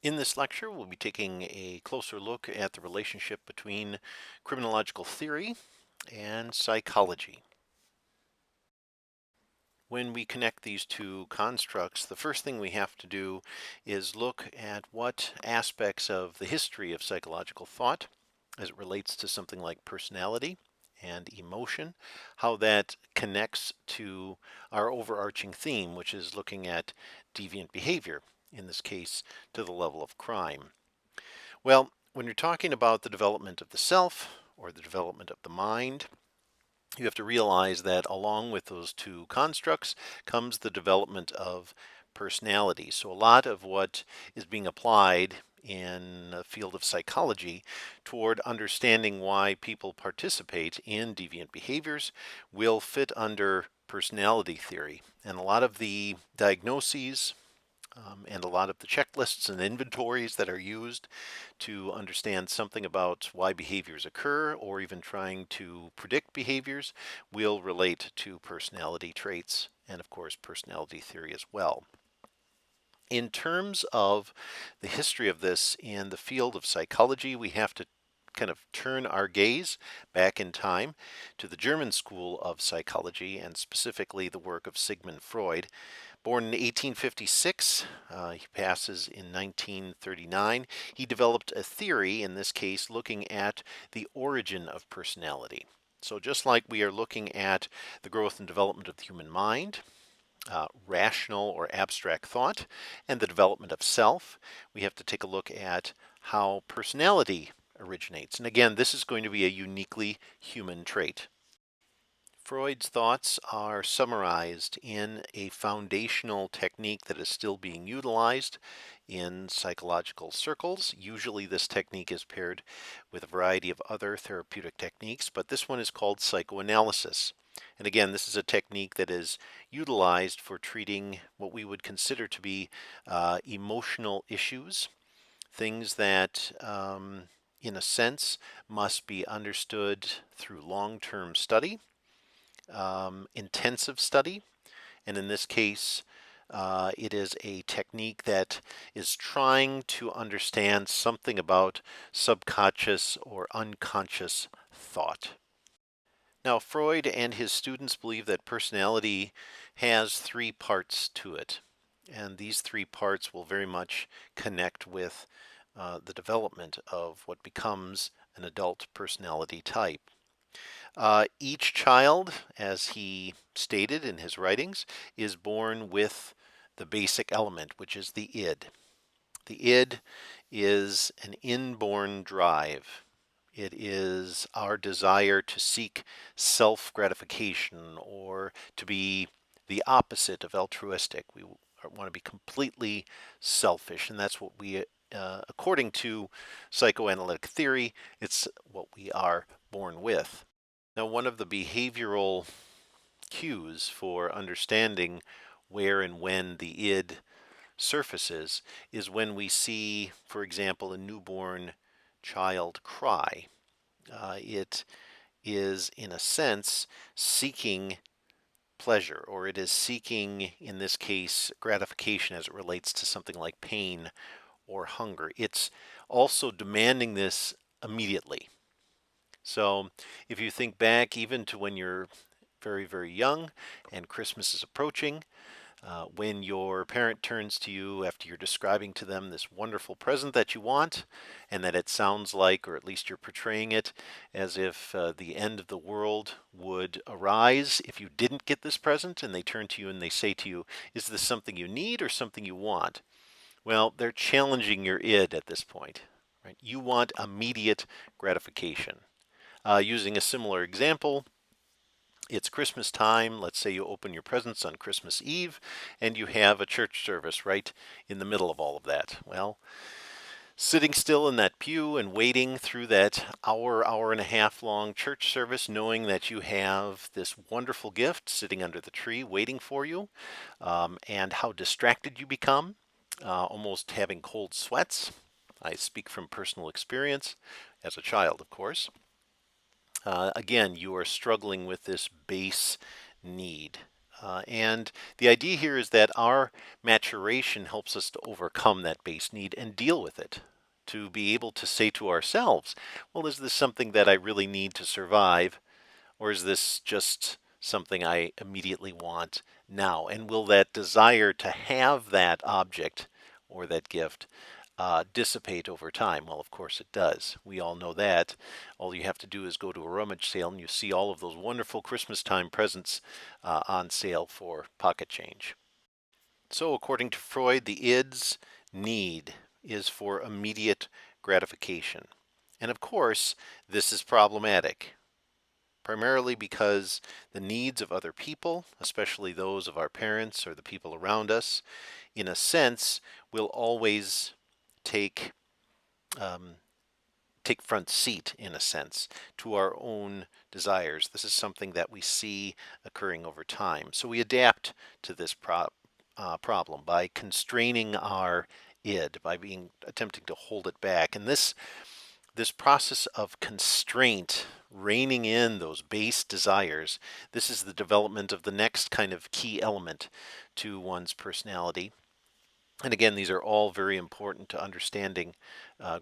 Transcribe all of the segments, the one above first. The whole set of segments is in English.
In this lecture, we'll be taking a closer look at the relationship between criminological theory and psychology. When we connect these two constructs, the first thing we have to do is look at what aspects of the history of psychological thought, as it relates to something like personality and emotion, how that connects to our overarching theme, which is looking at deviant behavior, in this case, to the level of crime. Well, when you're talking about the development of the self or the development of the mind, you have to realize that along with those two constructs comes the development of personality. So a lot of what is being applied in the field of psychology toward understanding why people participate in deviant behaviors will fit under personality theory. And a lot of the diagnoses and a lot of the checklists and inventories that are used to understand something about why behaviors occur or even trying to predict behaviors will relate to personality traits and, of course, personality theory as well. In terms of the history of this in the field of psychology, we have to kind of turn our gaze back in time to the German school of psychology and specifically the work of Sigmund Freud. Born in 1856, he passes in 1939. He developed a theory, in this case, looking at the origin of personality. So just like we are looking at the growth and development of the human mind, rational or abstract thought, and the development of self, we have to take a look at how personality originates. And again, this is going to be a uniquely human trait. Freud's thoughts are summarized in a foundational technique that is still being utilized in psychological circles. Usually this technique is paired with a variety of other therapeutic techniques, but this one is called psychoanalysis. And again, this is a technique that is utilized for treating what we would consider to be emotional issues, things that in a sense must be understood through long-term study, intensive study, and in this case, it is a technique that is trying to understand something about subconscious or unconscious thought. Now, Freud and his students believe that personality has three parts to it, and these three parts will very much connect with the development of what becomes an adult personality type. Each child, as he stated in his writings, is born with the basic element, which is the id. The id is an inborn drive. It is our desire to seek self gratification or to be the opposite of altruistic. We want to be completely selfish, and that's what we, according to psychoanalytic theory, it's what we are born with. Now, one of the behavioral cues for understanding where and when the id surfaces is when we see, for example, a newborn child cry. It is, in a sense, seeking pleasure, or it is seeking, in this case, gratification as it relates to something like pain or hunger. It's also demanding this immediately. So if you think back even to when you're very, very young and Christmas is approaching, when your parent turns to you after you're describing to them this wonderful present that you want, and that it sounds like, or at least you're portraying it, as if the end of the world would arise if you didn't get this present, and they turn to you and they say to you, is this something you need or something you want? Well, they're challenging your id at this point, right? You want immediate gratification. Using a similar example, it's Christmas time. Let's say you open your presents on Christmas Eve and you have a church service right in the middle of all of that. Well, sitting still in that pew and waiting through that hour and a half long church service, knowing that you have this wonderful gift sitting under the tree waiting for you, and how distracted you become, almost having cold sweats. I speak from personal experience as a child, of course. Again, you are struggling with this base need. And the idea here is that our maturation helps us to overcome that base need and deal with it. To be able to say to ourselves, well, is this something that I really need to survive? Or is this just something I immediately want now? And will that desire to have that object or that gift dissipate over time? Well, of course it does. We all know that. All you have to do is go to a rummage sale and you see all of those wonderful Christmas time presents on sale for pocket change. So, according to Freud, the id's need is for immediate gratification. And of course, this is problematic, primarily because the needs of other people, especially those of our parents or the people around us, in a sense, will always take um, take front seat, in a sense, to our own desires. This is something that we see occurring over time. So we adapt to this problem by constraining our id, by being attempting to hold it back. And this process of constraint, reining in those base desires, this is the development of the next kind of key element to one's personality. And again, these are all very important to understanding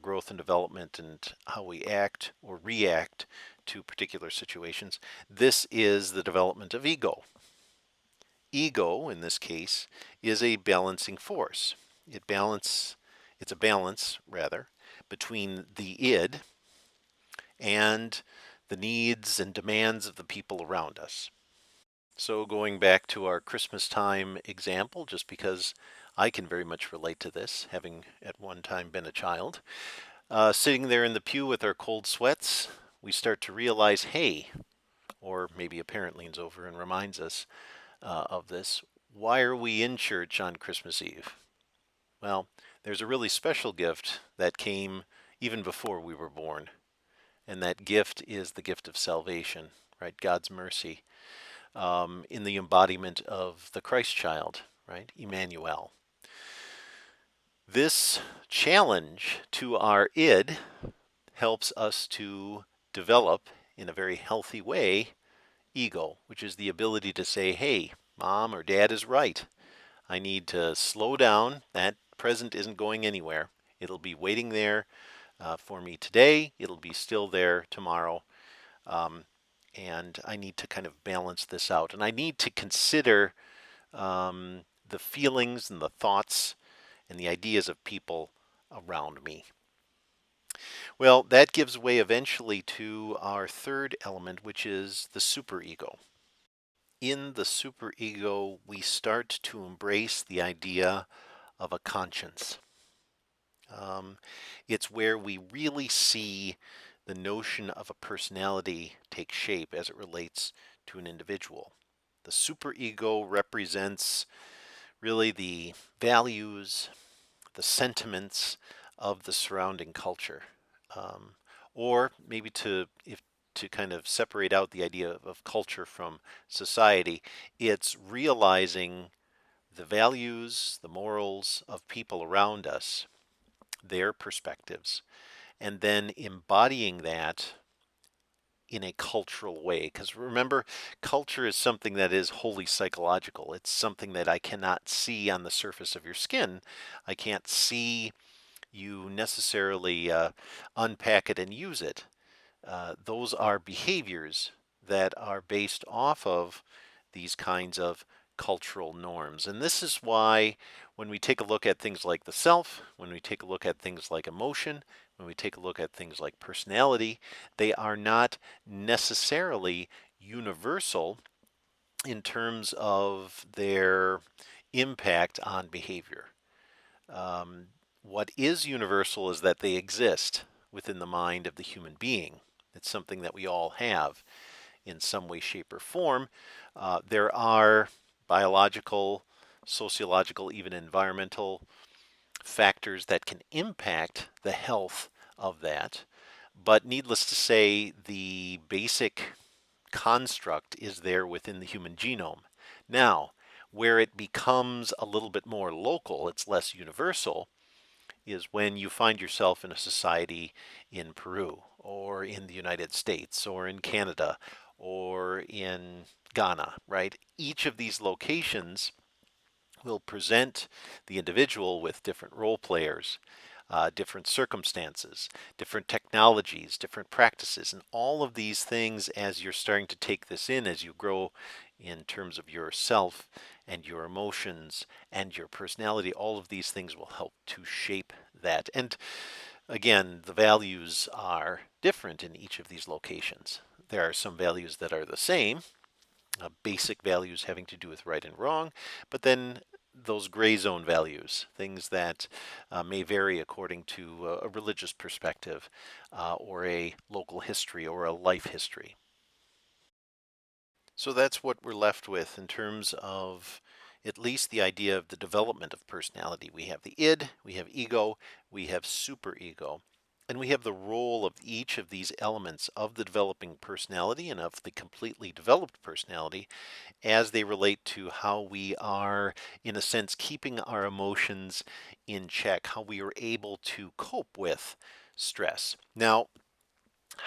growth and development and how we act or react to particular situations. This is the development of ego. Ego, in this case, is a balancing force. It's a balance, rather, between the id and the needs and demands of the people around us. So going back to our Christmas time example, just because I can very much relate to this, having at one time been a child, sitting there in the pew with our cold sweats, we start to realize, hey, or maybe a parent leans over and reminds us of this, why are we in church on Christmas Eve? Well, there's a really special gift that came even before we were born. And that gift is the gift of salvation, right? God's mercy in the embodiment of the Christ child, right? Emmanuel. This challenge to our id helps us to develop in a very healthy way ego, which is the ability to say, hey, mom or dad is right. I need to slow down. That present isn't going anywhere. It'll be waiting there for me today. It'll be still there tomorrow. Um, and I need to kind of balance this out. And I need to consider the feelings and the thoughts and the ideas of people around me. Well, that gives way eventually to our third element, which is the superego. In the superego, we start to embrace the idea of a conscience. Um, it's where we really see the notion of a personality take shape as it relates to an individual. The superego represents really the values, the sentiments of the surrounding culture. Um, or maybe to kind of separate out the idea of culture from society, it's realizing the values, the morals of people around us, their perspectives, and then embodying that in a cultural way. Because remember, culture is something that is wholly psychological. It's something that I cannot see on the surface of your skin. I can't see you necessarily unpack it and use it. Those are behaviors that are based off of these kinds of cultural norms. And this is why when we take a look at things like the self, when we take a look at things like emotion, when we take a look at things like personality, they are not necessarily universal in terms of their impact on behavior. Um, what is universal is that they exist within the mind of the human being. It's something that we all have in some way, shape, or form. There are biological, sociological, even environmental factors that can impact the health of that. But needless to say, the basic construct is there within the human genome. Now, where it becomes a little bit more local, it's less universal, is when you find yourself in a society in Peru or in the United States or in Canada or in Ghana, right? Each of these locations will present the individual with different role players, different circumstances, different technologies, different practices, and all of these things as you're starting to take this in as you grow in terms of yourself and your emotions and your personality, all of these things will help to shape that. And again, the values are different in each of these locations. There are some values that are the same, basic values having to do with right and wrong, but then those gray zone values, things that may vary according to a religious perspective or a local history or a life history. So that's what we're left with in terms of at least the idea of the development of personality. We have the id, we have ego, we have superego, and we have the role of each of these elements of the developing personality and of the completely developed personality as they relate to how we are, in a sense, keeping our emotions in check, how we are able to cope with stress. Now,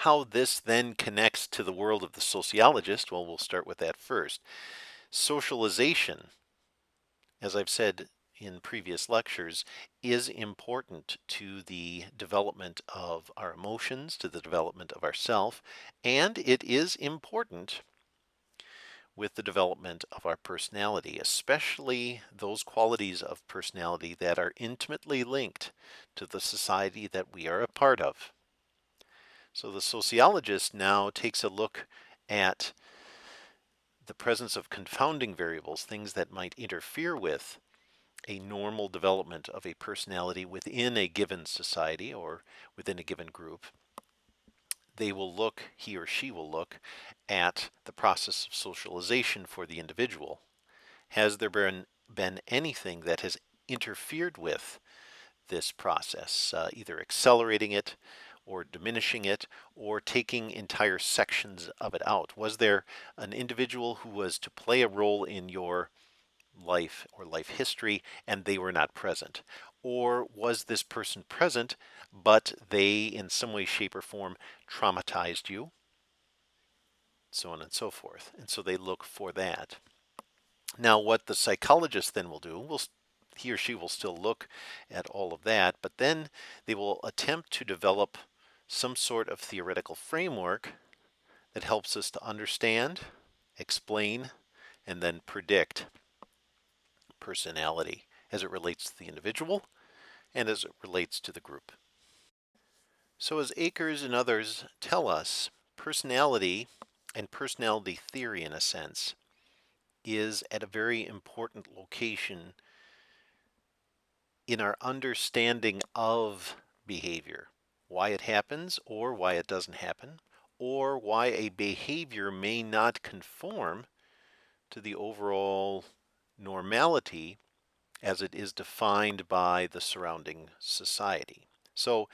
how this then connects to the world of the sociologist, well, we'll start with that first. Socialization, as I've said in previous lectures, is important to the development of our emotions, to the development of ourself, and it is important with the development of our personality, especially those qualities of personality that are intimately linked to the society that we are a part of. So the sociologist now takes a look at the presence of confounding variables, things that might interfere with a normal development of a personality within a given society or within a given group. They will look, he or she will look, at the process of socialization for the individual. Has there been anything that has interfered with this process, either accelerating it or diminishing it or taking entire sections of it out? Was there an individual who was to play a role in your life or life history and they were not present? Or was this person present, but they in some way, shape, or form traumatized you? So on and so forth. And so they look for that. Now, what the psychologist then will do, he or she will still look at all of that, but then they will attempt to develop some sort of theoretical framework that helps us to understand, explain, and then predict personality as it relates to the individual and as it relates to the group. So, as Akers and others tell us, personality and personality theory, in a sense, is at a very important location in our understanding of behavior, why it happens or why it doesn't happen, or why a behavior may not conform to the overall normality as it is defined by the surrounding society. So,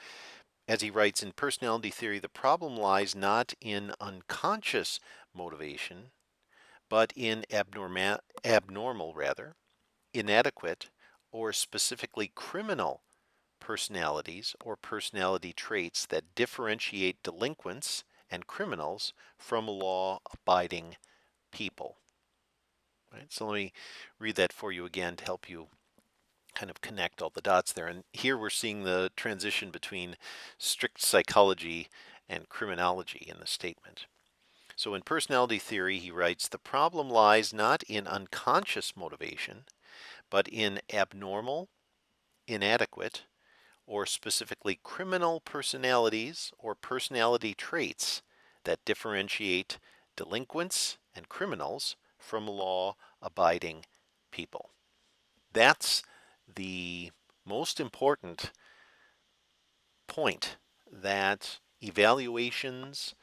as he writes in personality theory, the problem lies not in unconscious motivation, but in abnormal rather, inadequate, or specifically criminal personalities or personality traits that differentiate delinquents and criminals from law-abiding people. Right? So let me read that for you again to help you kind of connect all the dots there. And here we're seeing the transition between strict psychology and criminology in the statement. So in personality theory, he writes, the problem lies not in unconscious motivation, but in abnormal, inadequate, or specifically criminal personalities or personality traits that differentiate delinquents and criminals from law-abiding people. That's the most important point, that evaluations,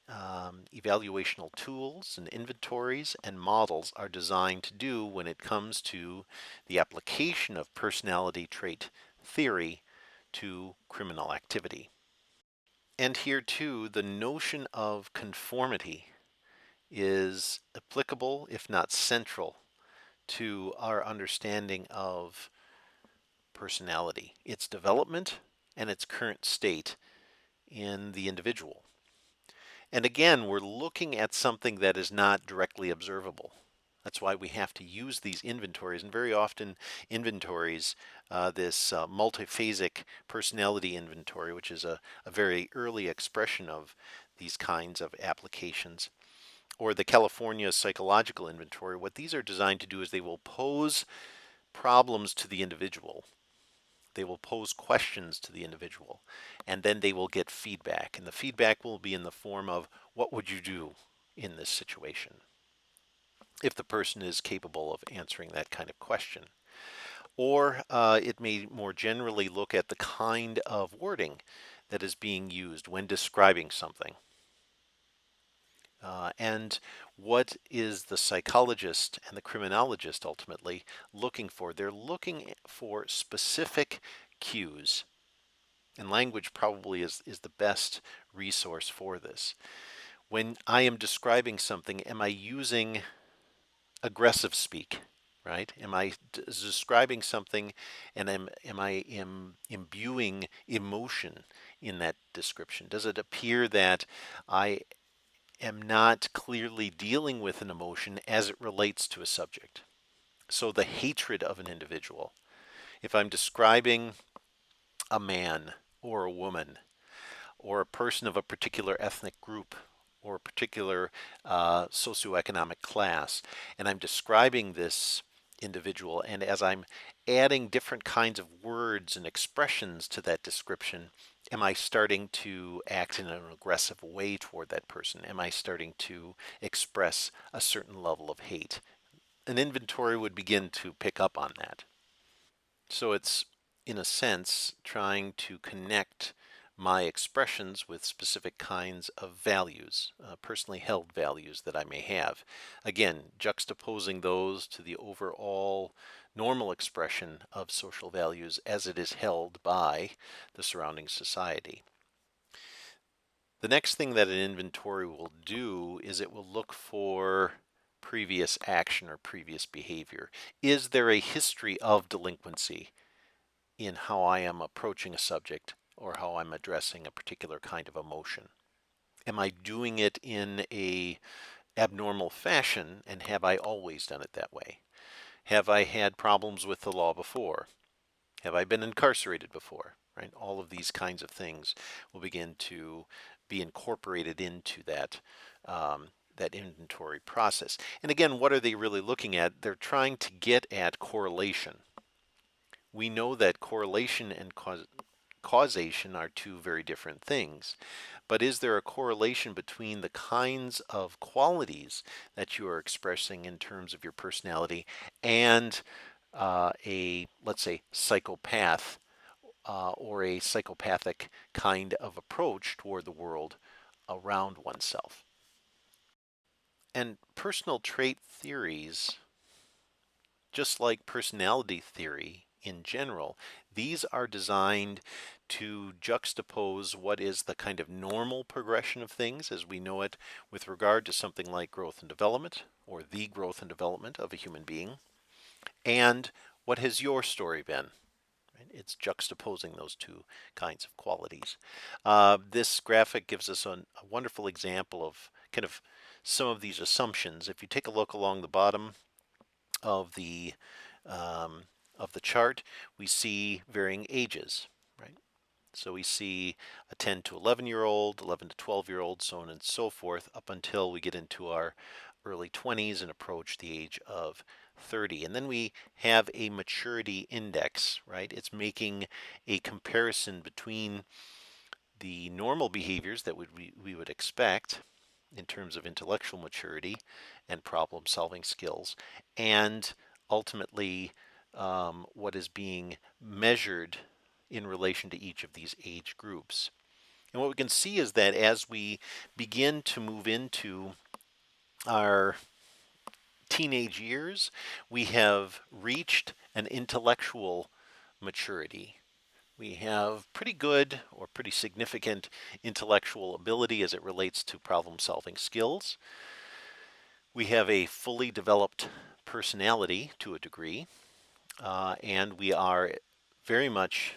evaluational tools and inventories and models are designed to do when it comes to the application of personality trait theory to criminal activity. And here too, the notion of conformity is applicable, if not central, to our understanding of personality, its development, and its current state in the individual. And again, we're looking at something that is not directly observable. That's why we have to use these inventories, and very often inventories, this multiphasic personality inventory, which is a very early expression of these kinds of applications, or the California Psychological Inventory. What these are designed to do is they will pose problems to the individual. They will pose questions to the individual, and then they will get feedback. And the feedback will be in the form of, what would you do in this situation? If the person is capable of answering that kind of question. Or it may more generally look at the kind of wording that is being used when describing something. And what is the psychologist and the criminologist ultimately looking for? They're looking for specific cues. And language probably is the best resource for this. When I am describing something, am I using aggressive speak? Right? Am I describing something, and am I imbuing emotion in that description? Does it appear that I am not clearly dealing with an emotion as it relates to a subject? So the hatred of an individual. If I'm describing a man or a woman or a person of a particular ethnic group or a particular socioeconomic class, and I'm describing this individual, and as I'm adding different kinds of words and expressions to that description, am I starting to act in an aggressive way toward that person? Am I starting to express a certain level of hate? An inventory would begin to pick up on that. So it's, in a sense, trying to connect my expressions with specific kinds of values, personally held values that I may have. Again, juxtaposing those to the overall normal expression of social values as it is held by the surrounding society. The next thing that an inventory will do is it will look for previous action or previous behavior. Is there a history of delinquency in how I am approaching a subject or how I'm addressing a particular kind of emotion? Am I doing it in a abnormal fashion, and have I always done it that way? Have I had problems with the law before? Have I been incarcerated before? Right? All of these kinds of things will begin to be incorporated into that inventory process. And again, what are they really looking at? They're trying to get at correlation. We know that correlation and causation are two very different things. But is there a correlation between the kinds of qualities that you are expressing in terms of your personality and let's say, psychopath or a psychopathic kind of approach toward the world around oneself? And personal trait theories, just like personality theory in general, these are designed to juxtapose what is the kind of normal progression of things as we know it with regard to something like growth and development, or the growth and development of a human being, and what has your story been? Right? It's juxtaposing those two kinds of qualities. This graphic gives us a wonderful example of kind of some of these assumptions. If you take a look along the bottom of the um, chart, we see varying ages, right? So we see a 10 to 11-year-old, 11 to 12-year-old, so on and so forth, up until we get into our early 20s and approach the age of 30. And then we have a maturity index, right? It's making a comparison between the normal behaviors that we would expect in terms of intellectual maturity and problem solving skills, and ultimately what is being measured in relation to each of these age groups. And what we can see is that as we begin to move into our teenage years, we have reached an intellectual maturity. We have pretty good or pretty significant intellectual ability as it relates to problem solving skills. We have a fully developed personality to a degree, and we are very much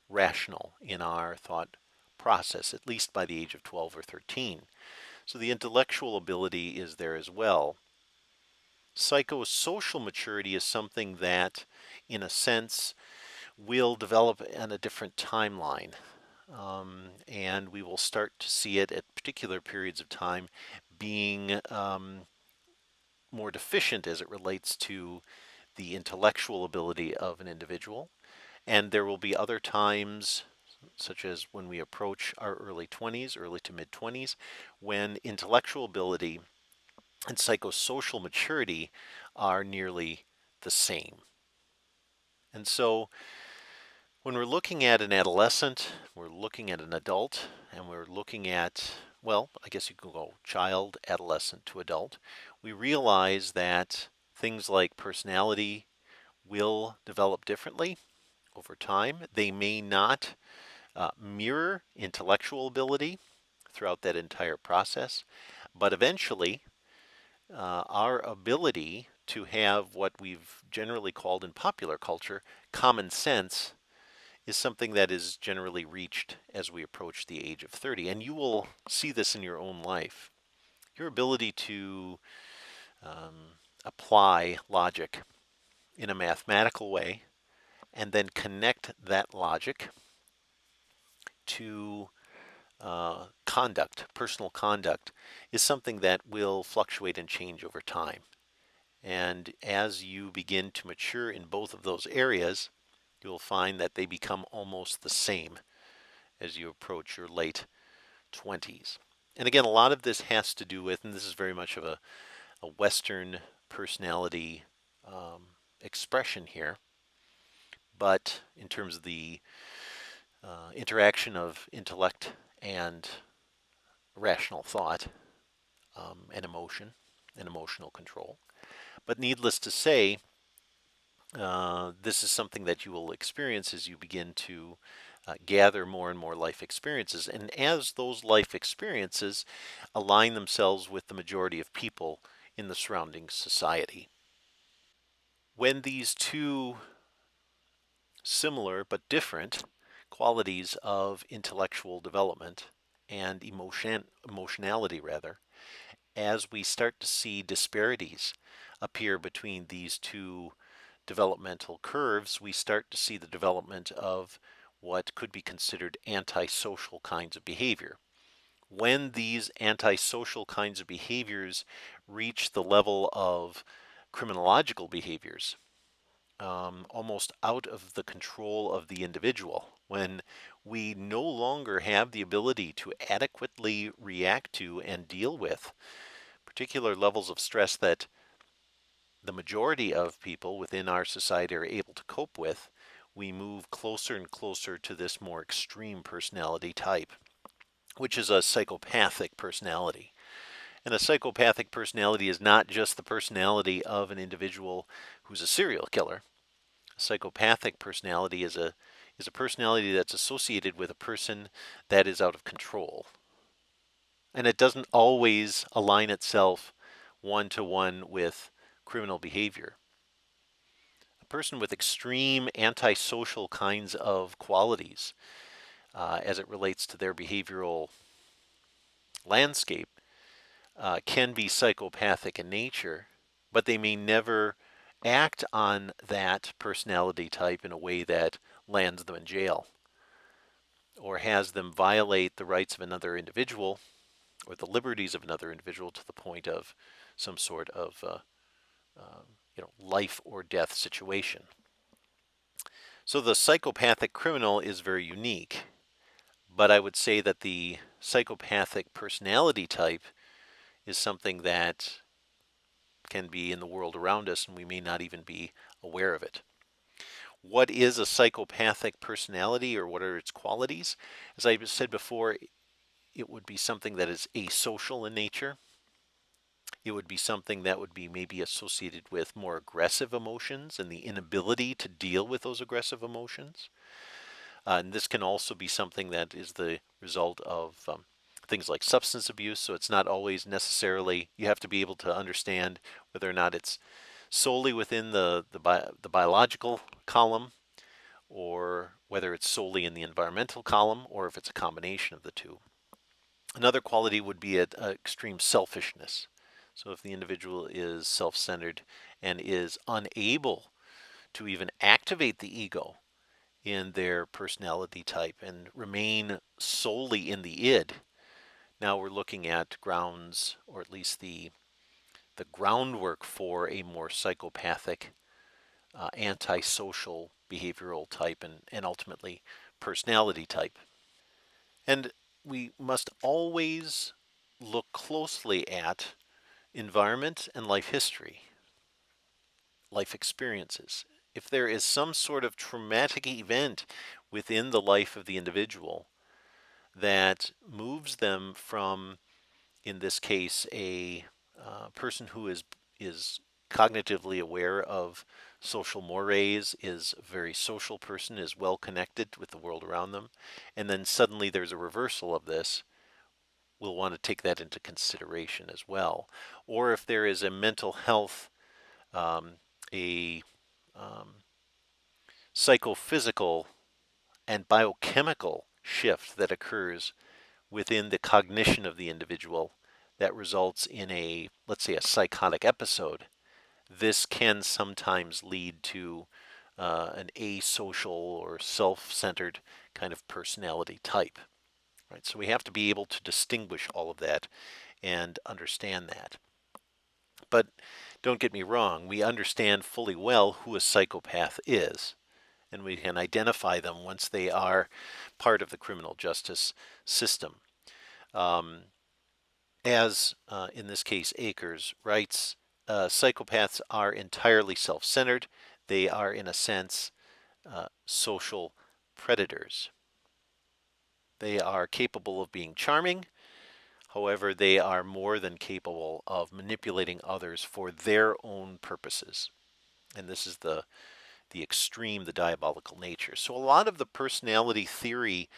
rational in our thought process, at least by the age of 12 or 13. So the intellectual ability is there as well. Psychosocial maturity is something that, in a sense, will develop in a different timeline. And we will start to see it at particular periods of time being more deficient as it relates to the intellectual ability of an individual. And there will be other times, such as when we approach our early 20s, early to mid 20s, when intellectual ability and psychosocial maturity are nearly the same. And so when we're looking at an adolescent, we're looking at an adult, and we're looking at, well, I guess you can go child, adolescent to adult, we realize that things like personality will develop differently over time. They may not mirror intellectual ability throughout that entire process, but eventually our ability to have what we've generally called in popular culture common sense is something that is generally reached as we approach the age of 30. And you will see this in your own life. Your ability to apply logic in a mathematical way and then connect that logic to conduct, personal conduct, is something that will fluctuate and change over time. And as you begin to mature in both of those areas, you'll find that they become almost the same as you approach your late 20s. And again, a lot of this has to do with, and this is very much of a Western personality expression here, but in terms of the interaction of intellect and rational thought and emotion and emotional control. But needless to say, this is something that you will experience as you begin to gather more and more life experiences. And as those life experiences align themselves with the majority of people in the surrounding society. When these two similar but different qualities of intellectual development and emotionality rather, as we start to see disparities appear between these two developmental curves, we start to see the development of what could be considered antisocial kinds of behavior. When these antisocial kinds of behaviors reach the level of criminological behaviors, almost out of the control of the individual, when we no longer have the ability to adequately react to and deal with particular levels of stress that the majority of people within our society are able to cope with, we move closer and closer to this more extreme personality type, which is a psychopathic personality. And a psychopathic personality is not just the personality of an individual who's a serial killer. A psychopathic personality is a personality that's associated with a person that is out of control. And it doesn't always align itself one to one with criminal behavior. A person with extreme antisocial kinds of qualities as it relates to their behavioral landscape can be psychopathic in nature, but they may never act on that personality type in a way that lands them in jail or has them violate the rights of another individual or the liberties of another individual to the point of some sort of life or death situation. So the psychopathic criminal is very unique, but I would say that the psychopathic personality type is something that can be in the world around us and we may not even be aware of it. What is a psychopathic personality or what are its qualities? As I said before, it would be something that is asocial in nature. It would be something that would be maybe associated with more aggressive emotions and the inability to deal with those aggressive emotions. And this can also be something that is the result of things like substance abuse. So it's not always necessarily, you have to be able to understand whether or not it's solely within the biological column or whether it's solely in the environmental column or if it's a combination of the two. Another quality would be extreme selfishness. So if the individual is self-centered and is unable to even activate the ego in their personality type and remain solely in the id, now we're looking at grounds, or at least the groundwork for a more psychopathic, antisocial behavioral type and ultimately personality type. And we must always look closely at environment and life history, life experiences. If there is some sort of traumatic event within the life of the individual that moves them from, in this case, a person who is cognitively aware of social mores, is a very social person, is well connected with the world around them, and then suddenly there's a reversal of this, we'll want to take that into consideration as well. Or if there is a mental health, um, a um, psychophysical and biochemical shift that occurs within the cognition of the individual that results in a, let's say, a psychotic episode, this can sometimes lead to an asocial or self-centered kind of personality type. Right? So we have to be able to distinguish all of that and understand that. But don't get me wrong, we understand fully well who a psychopath is, and we can identify them once they are part of the criminal justice system. Um, as in this case, Akers writes, psychopaths are entirely self centered. They are, in a sense, social predators. They are capable of being charming. However, they are more than capable of manipulating others for their own purposes. And this is the extreme, the diabolical nature. So a lot of the personality theory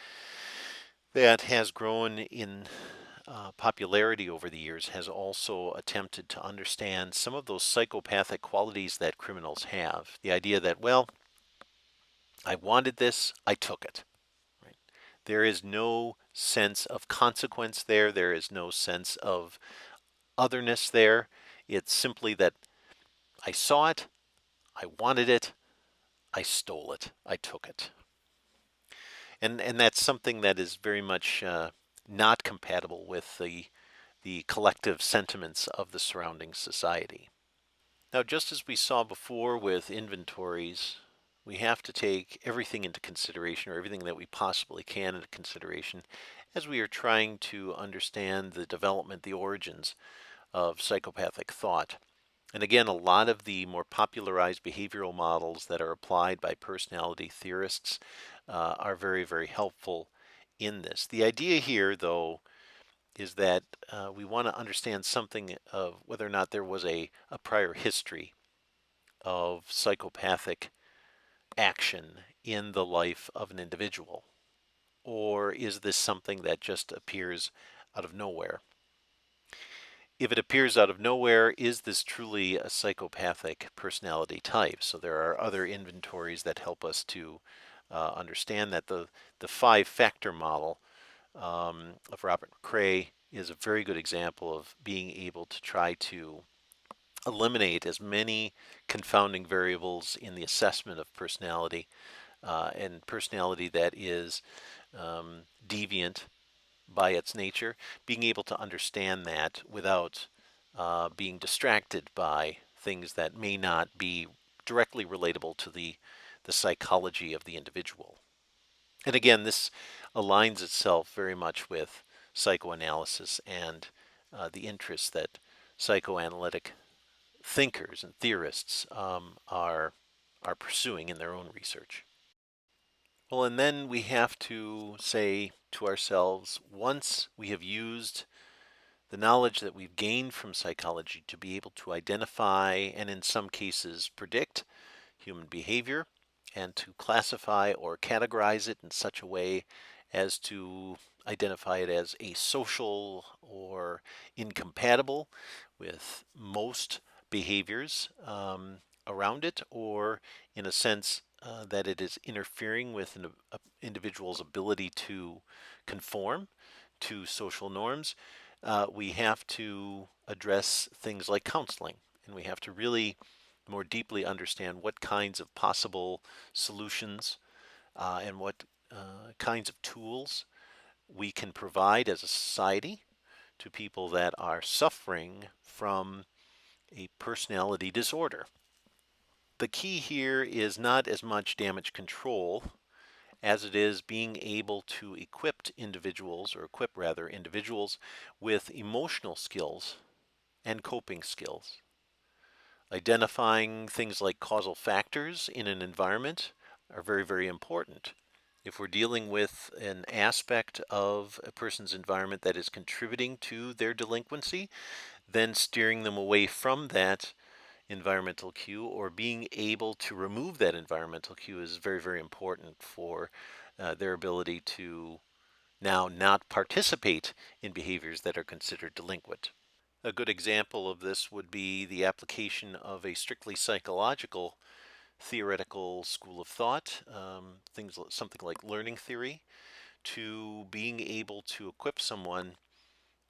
that has grown in popularity over the years has also attempted to understand some of those psychopathic qualities that criminals have. The idea that, well, I wanted this, I took it. Right? There is no sense of consequence there. There is no sense of otherness there. It's simply that I saw it, I wanted it, I stole it, I took it. And that's something that is very much not compatible with the collective sentiments of the surrounding society. Now, just as we saw before with inventories, we have to take everything into consideration, or everything that we possibly can into consideration, as we are trying to understand the development, the origins of psychopathic thought. And again, a lot of the more popularized behavioral models that are applied by personality theorists are very, very helpful in this. The idea here, though, is that we want to understand something of whether or not there was a prior history of psychopathic action in the life of an individual. Or is this something that just appears out of nowhere? If it appears out of nowhere, is this truly a psychopathic personality type? So there are other inventories that help us to understand that the five-factor model of Robert McCrae is a very good example of being able to try to eliminate as many confounding variables in the assessment of personality, and personality that is deviant by its nature, being able to understand that without being distracted by things that may not be directly relatable to the psychology of the individual. And again, this aligns itself very much with psychoanalysis and the interests that psychoanalytic thinkers and theorists are pursuing in their own research. Well, and then we have to say to ourselves, once we have used the knowledge that we've gained from psychology to be able to identify and in some cases predict human behavior and to classify or categorize it in such a way as to identify it as asocial or incompatible with most behaviors around it, or in a sense that it is interfering with an individual's ability to conform to social norms, we have to address things like counseling, and we have to really more deeply understand what kinds of possible solutions and what kinds of tools we can provide as a society to people that are suffering from a personality disorder. The key here is not as much damage control as it is being able to equip rather individuals with emotional skills and coping skills. Identifying things like causal factors in an environment are very, very important. If we're dealing with an aspect of a person's environment that is contributing to their delinquency, then steering them away from that environmental cue or being able to remove that environmental cue is very, very important for their ability to now not participate in behaviors that are considered delinquent. A good example of this would be the application of a strictly psychological theoretical school of thought, something like learning theory, to being able to equip someone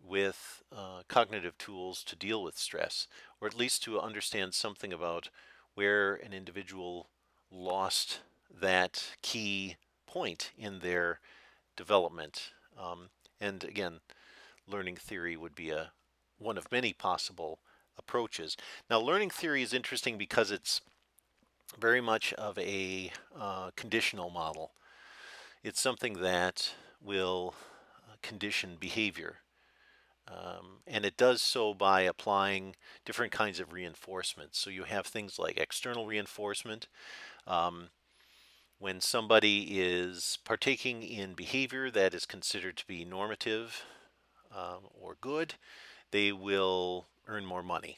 with cognitive tools to deal with stress, or at least to understand something about where an individual lost that key point in their development. And again, learning theory would be one of many possible approaches. Now, learning theory is interesting because it's very much of a conditional model. It's something that will condition behavior. And it does so by applying different kinds of reinforcements. So you have things like external reinforcement. Um, when somebody is partaking in behavior that is considered to be normative or good, they will earn more money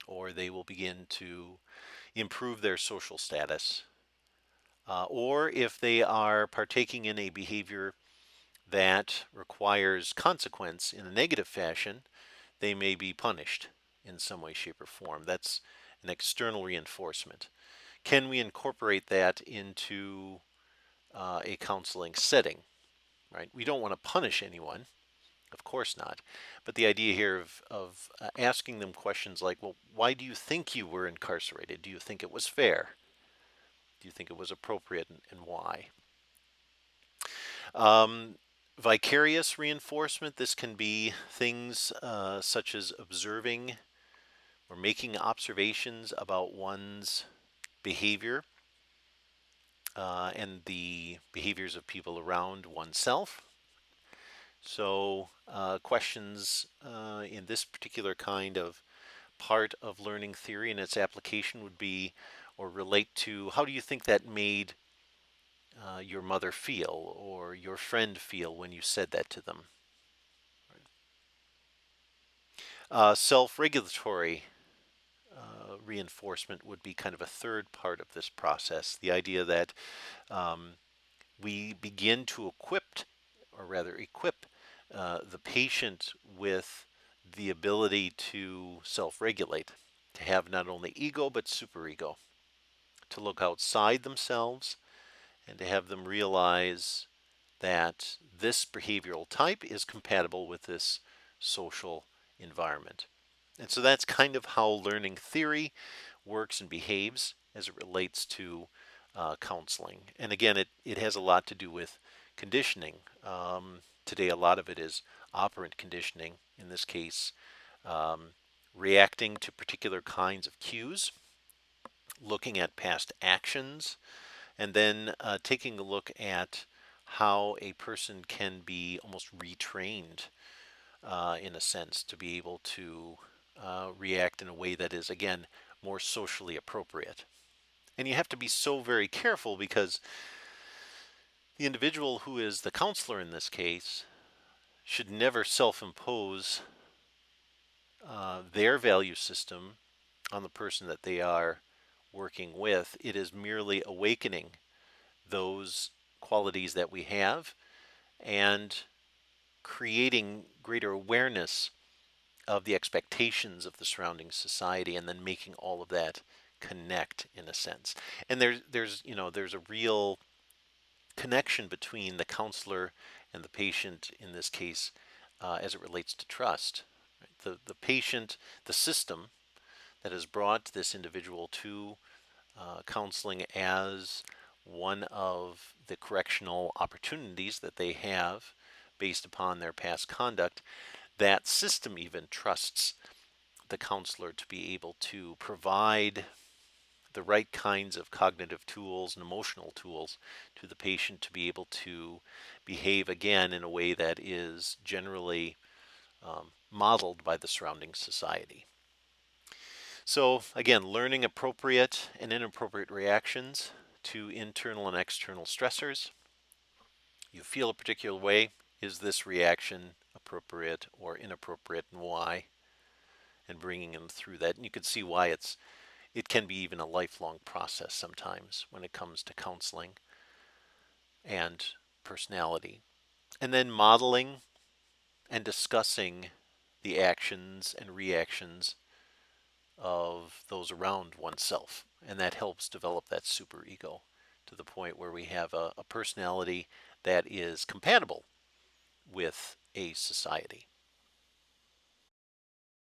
or they will begin to improve their social status. Or if they are partaking in a behavior that requires consequence in a negative fashion, they may be punished in some way, shape, or form. That's an external reinforcement. Can we incorporate that into a counseling setting? Right? We don't want to punish anyone, of course not. But the idea here of asking them questions like, well, why do you think you were incarcerated? Do you think it was fair? Do you think it was appropriate, and why? Um, Vicarious reinforcement, this can be things such as observing or making observations about one's behavior and the behaviors of people around oneself. So, questions in this particular kind of part of learning theory and its application would be or relate to how do you think that made your mother feel or your friend feel when you said that to them? Self regulatory reinforcement would be kind of a third part of this process. The idea that um, we begin to equip the patient with the ability to self regulate, to have not only ego but superego, to look outside themselves and to have them realize that this behavioral type is compatible with this social environment. And so that's kind of how learning theory works and behaves as it relates to counseling. And again, it has a lot to do with conditioning. Today, a lot of it is operant conditioning, in this case, um, reacting to particular kinds of cues, looking at past actions, and then taking a look at how a person can be almost retrained in a sense to be able to react in a way that is, again, more socially appropriate. And you have to be so very careful because the individual who is the counselor in this case should never self impose their value system on the person that they are working with. It is merely awakening those qualities that we have and creating greater awareness of the expectations of the surrounding society and then making all of that connect in a sense. And there's a real connection between the counselor and the patient in this case as it relates to trust. Right? The patient, the system that has brought this individual to counseling as one of the correctional opportunities that they have based upon their past conduct, that system even trusts the counselor to be able to provide the right kinds of cognitive tools and emotional tools to the patient to be able to behave again in a way that is generally modeled by the surrounding society. So, again, learning appropriate and inappropriate reactions to internal and external stressors. You feel a particular way. Is this reaction appropriate or inappropriate, and why? And bringing them through that. And you can see why it can be even a lifelong process sometimes when it comes to counseling and personality. And then modeling and discussing the actions and reactions of those around oneself. And that helps develop that superego to the point where we have a personality that is compatible with a society.